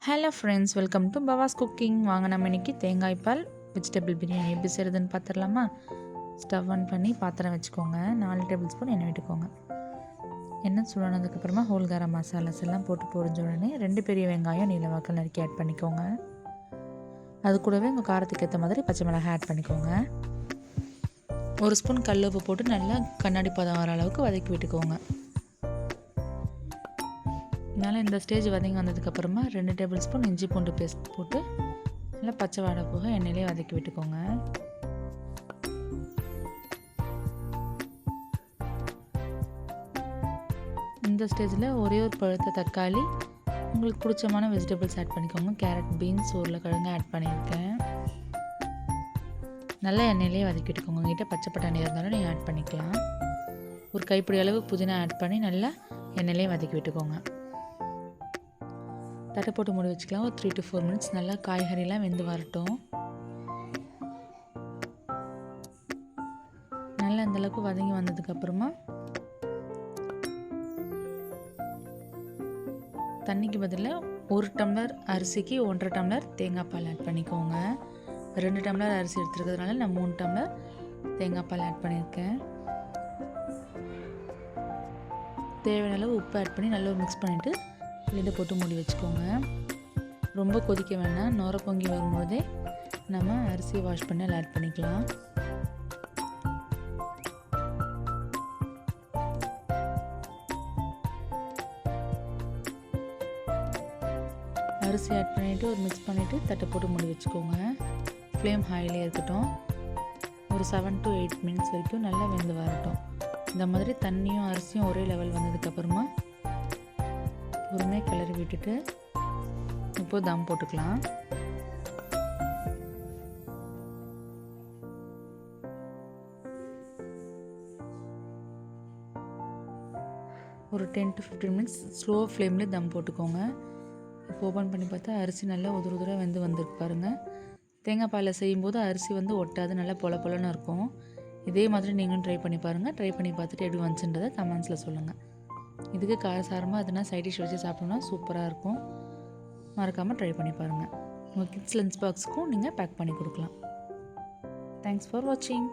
Hello friends, welcome to Bava's cooking. வாங்க நம்ம இன்றைக்கி தேங்காய் பால் வெஜிடபிள் பிரியாணி எப்படி செய்கிறதுன்னு பார்த்துடலாமா? ஸ்டவ் ஆன் பண்ணி பாத்திரம் வச்சுக்கோங்க. 4 டேபிள் ஸ்பூன் எண்ணெய் விட்டுக்கோங்க. எண்ணெய் சுடானதுக்கப்புறமா ஹோல் கரம் மசாலாஸ் எல்லாம் போட்டு பொரிஞ்ச உடனே 2 பெரிய வெங்காயம் நீல வாக்கில் நறுக்கி ஆட் பண்ணிக்கோங்க. அது கூடவே உங்கள் காரத்துக்கு ஏற்ற மாதிரி பச்சை மிளகாய் ஆட் பண்ணிக்கோங்க. 1 ஸ்பூன் கல் உப்பு போட்டு நல்லா கண்ணாடி பதம் வர அளவுக்கு வதக்கி விட்டுக்கோங்க. அதனால் இந்த ஸ்டேஜ் வதங்கி வந்ததுக்கப்புறமா 2 டேபிள் ஸ்பூன் இஞ்சி பூண்டு பேஸ்ட் போட்டு நல்லா பச்சை வாடை போக எண்ணெயிலே வதக்கி விட்டுக்கோங்க. இந்த ஸ்டேஜில் ஒரே ஒரு பழுத்த தக்காளி, உங்களுக்கு பிடிச்சமான வெஜிடபிள்ஸ் ஆட் பண்ணிக்கோங்க. கேரட், பீன்ஸ், உருளைக்கிழங்கு ஆட் பண்ணியிருக்கேன். நல்லா எண்ணெயிலே வதக்கி விட்டுக்கோங்க. உங்கள்கிட்ட பச்சை பட்டாணி இருந்தாலும் நீங்கள் ஆட் பண்ணிக்கலாம். ஒரு கைப்பிடி அளவு புதினா ஆட் பண்ணி நல்லா எண்ணெயிலே வதக்கி விட்டுக்கோங்க. தட்டை போட்டு மூடி வச்சுக்கலாம். ஒரு 3 to 4 மினிட்ஸ் நல்லா காய்கறிலாம் வெந்து வரட்டும். நல்லா அந்தளவுக்கு வதங்கி வந்ததுக்கப்புறமா தண்ணிக்கு பதிலாக 1 டம்ளர் அரிசிக்கு 1.5 டம்ளர் தேங்காய் பால் ஆட் பண்ணிக்கோங்க. 2 டம்ளர் அரிசி எடுத்துருக்கிறதுனால நான் 3 டம்ளர் தேங்காய் பால் ஆட் பண்ணியிருக்கேன். தேவையான அளவு உப்பு ஆட் பண்ணி நல்லா மிக்ஸ் பண்ணிவிட்டு லிட்டை போட்டு மூடி வச்சுக்கோங்க. ரொம்ப கொதிக்க வேணாம். நுர பொங்கி வரும்போதே நம்ம அரிசியை வாஷ் பண்ணி அதில் ஆட் பண்ணிக்கலாம். அரிசி ஆட் பண்ணிவிட்டு ஒரு மிக்ஸ் பண்ணிவிட்டு தட்டை போட்டு மூடி வச்சுக்கோங்க. ஃப்ளேம் ஹையிலே இருக்கட்டும். ஒரு 7 to 8 மினிட்ஸ் வரைக்கும் நல்லா வெந்து வரட்டும். இந்த மாதிரி தண்ணியும் அரிசியும் ஒரே லெவல் வந்ததுக்கப்புறமா பொறுமையாக கிளறி விட்டுட்டு இப்போ தம் போட்டுக்கலாம். ஒரு 10 to 15 மினிட்ஸ் ஸ்லோ ஃப்ளேமில் தம் போட்டுக்கோங்க. இப்போ ஓப்பன் பண்ணி பார்த்தா அரிசி நல்லா உதிராக வெந்து வந்திருக்கு பாருங்கள். தேங்காய் பாலில் செய்யும்போது அரிசி ஒட்டாது, நல்லா பொல பொலன்னு இருக்கும். இதே மாதிரி நீங்களும் ட்ரை பண்ணி பாருங்கள். ட்ரை பண்ணி பார்த்துட்டு எப்படி வந்துச்சுன்றதை கமெண்ட்ஸில் சொல்லுங்கள். இதுக்கு காரசாரமாக எதுனா சைட் டிஷ் வச்சு சாப்பிட்டோம்னா சூப்பராக இருக்கும். மறக்காமல் ட்ரை பண்ணி பாருங்கள். உங்கள் கிட்ஸ் லஞ்ச் பாக்ஸுக்கும் நீங்கள் பேக் பண்ணி கொடுக்கலாம். தேங்க்ஸ் ஃபார் வாட்சிங்.